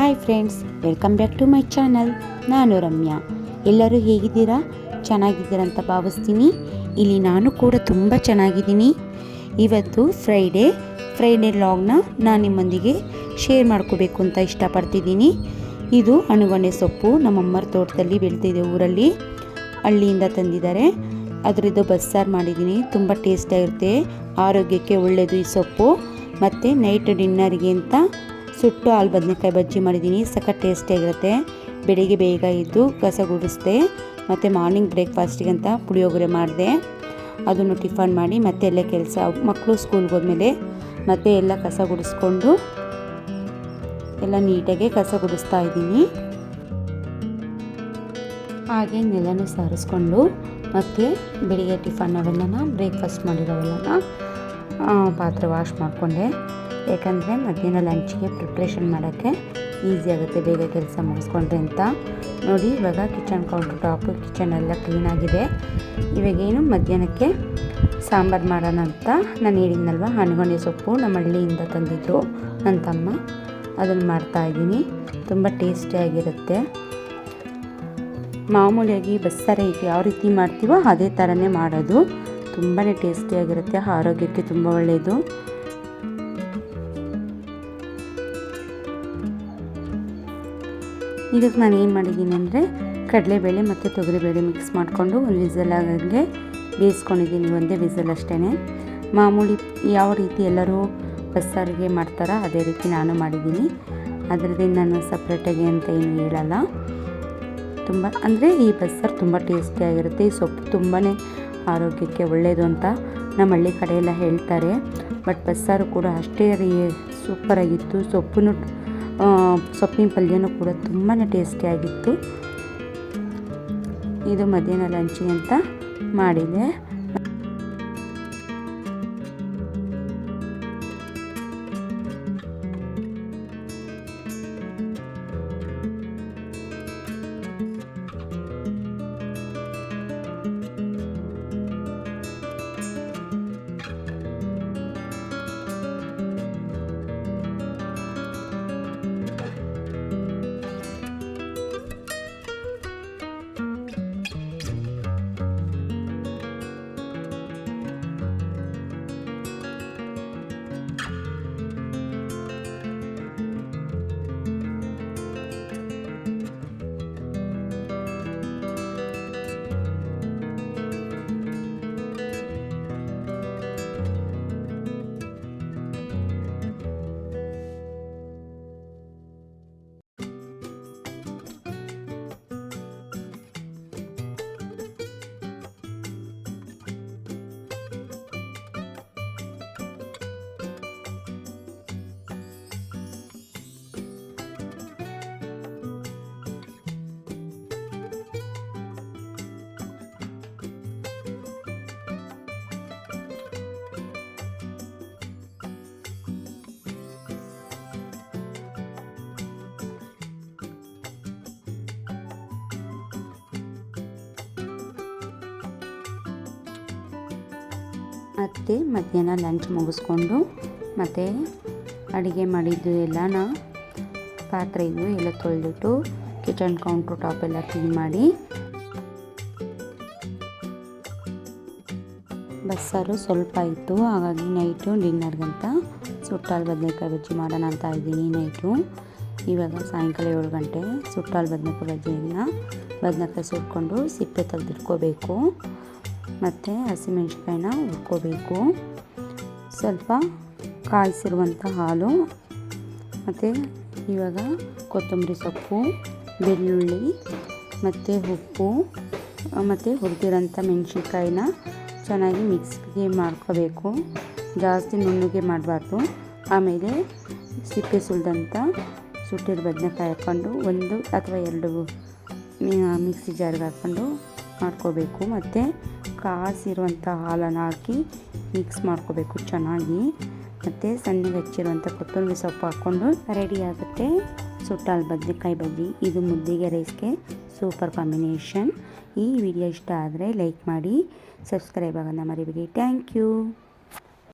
Hi friends, welcome back to my channel. ನಾನು ರಮ್ಯಾ. ಎಲ್ಲರೂ ಹೇಗಿದ್ದೀರಾ? ಚೆನ್ನಾಗಿದ್ದೀರಾ ಅಂತ ಭಾವಿಸ್ತೀನಿ. ಇಲ್ಲಿ ನಾನು ಕೂಡ ತುಂಬ ಚೆನ್ನಾಗಿದ್ದೀನಿ. ಇವತ್ತು ಫ್ರೈಡೇ ವ್ಲಾಗ್ನ ನಾನು ನಿಮ್ಮೊಂದಿಗೆ ಶೇರ್ ಮಾಡ್ಕೋಬೇಕು ಅಂತ ಇಷ್ಟಪಡ್ತಿದ್ದೀನಿ. ಇದು ಅಣುಗೊನೆ ಸೊಪ್ಪು ನಮ್ಮಮ್ಮರ ತೋಟದಲ್ಲಿ ಬೆಳೆದಿದೆ, ಊರಲ್ಲಿ ಹಳ್ಳಿಯಿಂದ ತಂದಿದ್ದಾರೆ. ಅದರದ್ದು ಬಸ್ಸಾರು ಮಾಡಿದ್ದೀನಿ. ತುಂಬ ಟೇಸ್ಟಿಯಾಗಿರುತ್ತೆ, ಆರೋಗ್ಯಕ್ಕೆ ಒಳ್ಳೆಯದು ಈ ಸೊಪ್ಪು. ಮತ್ತು ನೈಟ್ ಡಿನ್ನರ್ಗೆ ಅಂತ ಸುಟ್ಟು ಹಾಲು ಬದನೆಕಾಯಿ ಬಜ್ಜಿ ಮಾಡಿದ್ದೀನಿ. ಸಖತ್ ಟೇಸ್ಟಿಯಾಗಿರುತ್ತೆ. ಬೆಳಿಗ್ಗೆ ಬೇಗ ಇದ್ದು ಕಸ ಗುಡಿಸ್ದೆ, ಮತ್ತು ಮಾರ್ನಿಂಗ್ ಬ್ರೇಕ್ಫಾಸ್ಟಿಗೆ ಅಂತ ಪುಳಿಯೋಗರೆ ಮಾಡಿದೆ. ಅದನ್ನು ಟಿಫನ್ ಮಾಡಿ ಮತ್ತೆ ಎಲ್ಲ ಕೆಲಸ, ಮಕ್ಕಳು ಸ್ಕೂಲ್ಗೆ ಹೋದ್ಮೇಲೆ ಮತ್ತೆ ಎಲ್ಲ ಕಸ ಗುಡಿಸ್ಕೊಂಡು ಎಲ್ಲ ನೀಟಾಗಿ ಕಸ ಗುಡಿಸ್ತಾ ಇದ್ದೀನಿ. ಹಾಗೆ ನೆಲನೂ ಸಾರಿಸ್ಕೊಂಡು ಮತ್ತು ಬೆಳಿಗ್ಗೆ ಟಿಫನ್ ಅವೆಲ್ಲನ ಬ್ರೇಕ್ಫಾಸ್ಟ್ ಮಾಡಿರೋವೆಲ್ಲನ ಪಾತ್ರೆ ವಾಶ್ ಮಾಡಿಕೊಂಡೆ. ಯಾಕಂದರೆ ಮಧ್ಯಾಹ್ನ ಲಂಚ್ಗೆ ಪ್ರಿಪ್ರೇಷನ್ ಮಾಡೋಕ್ಕೆ ಈಸಿ ಆಗುತ್ತೆ, ಬೇಗ ಕೆಲಸ ಮುಗಿಸ್ಕೊಂಡ್ರೆ ಅಂತ. ನೋಡಿ, ಇವಾಗ ಕಿಚನ್ ಕೌಂಟರ್ ಟಾಪು ಕಿಚನ್ ಎಲ್ಲ ಕ್ಲೀನಾಗಿದೆ. ಇವಾಗೇನು ಮಧ್ಯಾಹ್ನಕ್ಕೆ ಸಾಂಬಾರು ಮಾಡೋಣ ಅಂತ ನಾನು ಹೇಳಿದ್ನಲ್ವ, ಅಣುಗೊನೆ ಸೊಪ್ಪು ನಮ್ಮ ಹಳ್ಳಿಯಿಂದ ತಂದಿದ್ರು ನನ್ನ ತಮ್ಮ. ಅದನ್ನು ಮಾಡ್ತಾಯಿದ್ದೀನಿ. ತುಂಬ ಟೇಸ್ಟಿಯಾಗಿರುತ್ತೆ. ಮಾಮೂಲಿಯಾಗಿ ಬಸ್ಸಾರು ಯಾವ ರೀತಿ ಮಾಡ್ತೀವೋ ಅದೇ ಥರನೇ ಮಾಡೋದು. ತುಂಬಾ ಟೇಸ್ಟಿಯಾಗಿರುತ್ತೆ, ಆರೋಗ್ಯಕ್ಕೆ ತುಂಬ ಒಳ್ಳೆಯದು. ಇದಕ್ಕೆ ನಾನು ಏನು ಮಾಡಿದ್ದೀನಿ ಅಂದರೆ, ಕಡಲೆಬೇಳೆ ಮತ್ತು ತೊಗರಿಬೇಳೆ ಮಿಕ್ಸ್ ಮಾಡಿಕೊಂಡು ಒಂದು ವಿಸಲ್ ಆಗಂಗೆ ಬೇಯಿಸ್ಕೊಂಡಿದ್ದೀನಿ. ಒಂದೇ ವಿಸಲ್ ಅಷ್ಟೇ. ಮಾಮೂಲಿ ಯಾವ ರೀತಿ ಎಲ್ಲರೂ ಬಸ್ಸಾರಿಗೆ ಮಾಡ್ತಾರೋ ಅದೇ ರೀತಿ ನಾನು ಮಾಡಿದ್ದೀನಿ. ಅದರದ್ದು ನಾನು ಸಪ್ರೇಟಾಗಿ ಅಂತ ಏನು ಹೇಳಲ್ಲ. ತುಂಬ ಅಂದರೆ ಈ ಬಸ್ಸಾರು ತುಂಬ ಟೇಸ್ಟಿಯಾಗಿರುತ್ತೆ. ಈ ಸೊಪ್ಪು ತುಂಬಾ ಆರೋಗ್ಯಕ್ಕೆ ಒಳ್ಳೆಯದು ಅಂತ ನಮ್ಮ ಹಳ್ಳಿ ಕಡೆ ಎಲ್ಲ ಹೇಳ್ತಾರೆ. ಬಟ್ ಬಸ್ಸಾರು ಕೂಡ ಅಷ್ಟೇ ಸೂಪರಾಗಿತ್ತು. ಸೊಪ್ಪಿನ ಪಲ್ಯನೂ ಕೂಡ ತುಂಬಾ ಟೇಸ್ಟಿಯಾಗಿತ್ತು. ಇದು ಮಧ್ಯಾಹ್ನ ಲಂಚಿಗೆ ಅಂತ ಮಾಡಿದೆ. ಮತ್ತು ಮಧ್ಯಾಹ್ನ ಲಂಚ್ ಮುಗಿಸ್ಕೊಂಡು ಮತ್ತು ಅಡುಗೆ ಮಾಡಿದ್ದು ಎಲ್ಲನ ಪಾತ್ರೆ ಇದು ಎಲ್ಲ ತೊಳೆದಿಟ್ಟು ಕಿಚನ್ ಕೌಂಟ್ರ್ ಟಾಪ್ ಎಲ್ಲ ಕ್ಲೀನ್ ಮಾಡಿ, ಬಸ್ಸಾರು ಸ್ವಲ್ಪ ಇತ್ತು. ಹಾಗಾಗಿ ನೈಟು ಡಿನ್ನರ್ಗಂತ ಸುಟ್ಟಾಲು ಬದನೆಕಾಯಿ ಬಜ್ಜಿ ಮಾಡೋಣ ಅಂತ ಇದ್ದೀನಿ ನೈಟು. ಇವಾಗ ಸಾಯಂಕಾಲ 7 ಗಂಟೆ. ಸುಟ್ಟಾಲು ಬದನೆಕಾಯಿ ಬಜ್ಜಿಯನ್ನು ಬದನೆಕಾಯಿ ಸುಟ್ಕೊಂಡು ಸಿಪ್ಪೆ ತೆಗೆದಿಟ್ಕೋಬೇಕು. ಮತ್ತು ಹಸಿಮೆಣ್ಸಿಕಾಯಿನ ಹುರ್ಕೋಬೇಕು. ಸ್ವಲ್ಪ ಕಾಯಿಸಿರುವಂಥ ಹಾಲು, ಮತ್ತು ಇವಾಗ ಕೊತ್ತಂಬರಿ ಸೊಪ್ಪು, ಬೆಳ್ಳುಳ್ಳಿ ಮತ್ತು ಉಪ್ಪು ಮತ್ತು ಹುರಿದಿರೋಂಥ ಮೆಣಸಿನ್ಕಾಯಿನ ಚೆನ್ನಾಗಿ ಮಿಕ್ಸ್ಗೆ ಮಾಡ್ಕೋಬೇಕು. ಜಾಸ್ತಿ ನುಣ್ಣಗೆ ಮಾಡಬಾರ್ದು. ಆಮೇಲೆ ಸಿಪ್ಪೆ ಸುಲಿದಂಥ ಸುಟ್ಟಿರೋ ಬದನೆಕಾಯಿ ಹಾಕ್ಕೊಂಡು 1 ಅಥವಾ 2 ಮಿಕ್ಸಿ ಜಾರ್ಗೆ ಹಾಕ್ಕೊಂಡು ಮಾಡ್ಕೋಬೇಕು. ಮತ್ತು ಕಾಸಿರುವಂಥ ಹಾಲನ್ನು ಹಾಕಿ ಮಿಕ್ಸ್ ಮಾಡ್ಕೋಬೇಕು ಚೆನ್ನಾಗಿ. ಮತ್ತು ಸಣ್ಣಗೆ ಹಚ್ಚಿರುವಂಥ ಕೊತ್ತಂಬರಿ ಸೊಪ್ಪು ಹಾಕ್ಕೊಂಡು ರೆಡಿ ಆಗುತ್ತೆ ಸುಟ್ಟಾಲು ಬದನೆಕಾಯಿ ಬಜ್ಜಿ. ಇದು ಮುದ್ದೆಗೆ, ರೈಸ್ಗೆ ಸೂಪರ್ ಕಾಂಬಿನೇಷನ್. ಈ ವಿಡಿಯೋ ಇಷ್ಟ ಆದರೆ ಲೈಕ್ ಮಾಡಿ, ಸಬ್ಸ್ಕ್ರೈಬ್ ಆಗೋಣ ಮರಿಬೇಡಿ. Thank you.